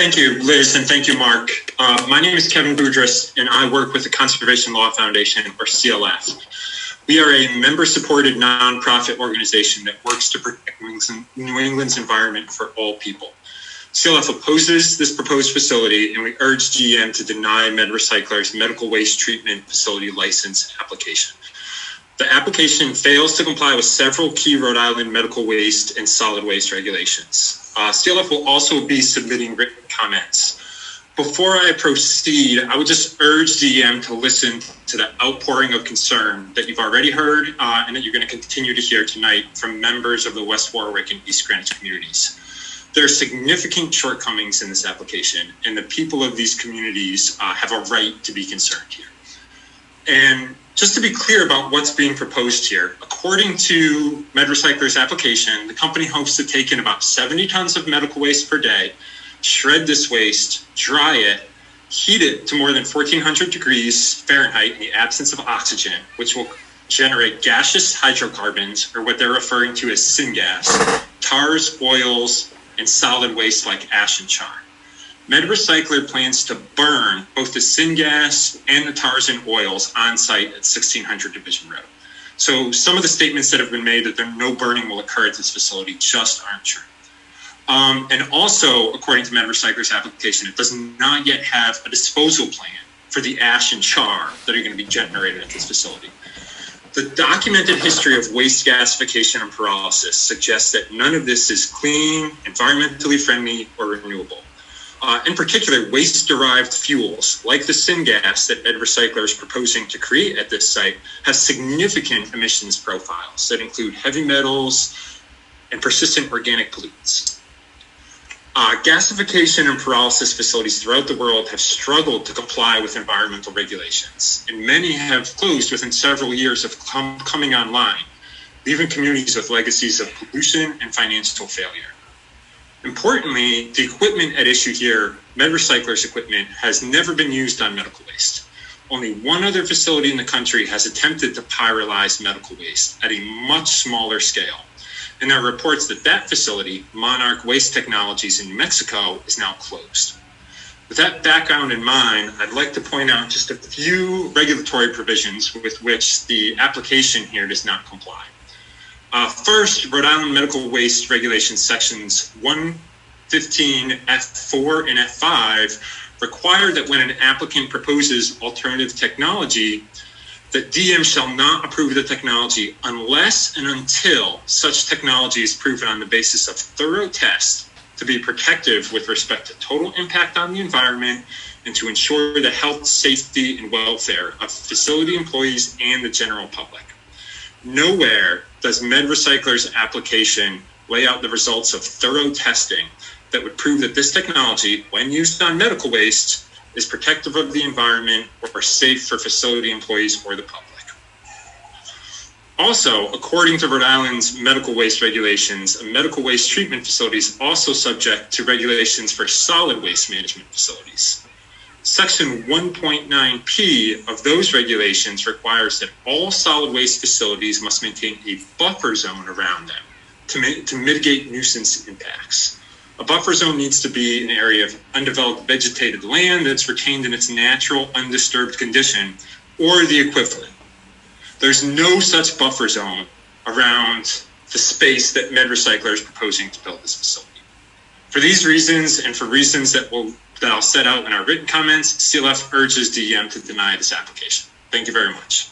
Thank you, Liz, and thank you, Mark. My name is Kevin Budris, and I work with the Conservation Law Foundation, or CLF. We are a member-supported nonprofit organization that works to protect New England's environment for all people. CLF opposes this proposed facility, and we urge GM to deny MedRecycler's medical waste treatment facility license application. The application fails to comply with several key Rhode Island medical waste and solid waste regulations. CLF will also be submitting written comments. Before I proceed, I would just urge GM to listen to the outpouring of concern that you've already heard and that you're going to continue to hear tonight from members of the West Warwick and East Greenwich communities. There are significant shortcomings in this application, and the people of these communities have a right to be concerned here. And just to be clear about what's being proposed here, according to MedRecycler's application, the company hopes to take in about 70 tons of medical waste per day, shred this waste, dry it, heat it to more than 1400 degrees Fahrenheit in the absence of oxygen, which will generate gaseous hydrocarbons, or what they're referring to as syngas, tars, oils, and solid waste like ash and char. MedRecycler plans to burn both the syngas and the tars and oils on site at 1600 Division Road. So some of the statements that have been made that no burning will occur at this facility just aren't true. And also, according to MedRecycler's application, it does not yet have a disposal plan for the ash and char that are going to be generated at this facility. The documented history of waste gasification and pyrolysis suggests that none of this is clean, environmentally friendly, or renewable. In particular, waste-derived fuels, like the syngas that MedRecycler is proposing to create at this site, have significant emissions profiles that include heavy metals and persistent organic pollutants. Gasification and pyrolysis facilities throughout the world have struggled to comply with environmental regulations, and many have closed within several years of coming online, leaving communities with legacies of pollution and financial failure. Importantly, the equipment at issue here, MedRecycler's equipment, has never been used on medical waste. Only one other facility in the country has attempted to pyrolyze medical waste at a much smaller scale. And there are reports that that facility, Monarch Waste Technologies in New Mexico, is now closed. With that background in mind, I'd like to point out just a few regulatory provisions with which the application here does not comply. First, Rhode Island Medical Waste Regulations Sections 115 F4 and F5 require that when an applicant proposes alternative technology, that DM shall not approve the technology unless and until such technology is proven on the basis of thorough tests to be protective with respect to total impact on the environment and to ensure the health, safety, and welfare of facility employees and the general public. Nowhere does MedRecycler's application lay out the results of thorough testing that would prove that this technology, when used on medical waste, is protective of the environment or safe for facility employees or the public. Also, according to Rhode Island's medical waste regulations, a medical waste treatment facility is also subject to regulations for solid waste management facilities. Section 1.9p of those regulations requires that all solid waste facilities must maintain a buffer zone around them to mitigate nuisance impacts. A buffer zone needs to be an area of undeveloped vegetated land that's retained in its natural undisturbed condition, or the equivalent. There's no such buffer zone around the space that MedRecycler is proposing to build this facility. For these reasons, and for reasons that I'll set out in our written comments, CLF urges DEM to deny this application. Thank you very much.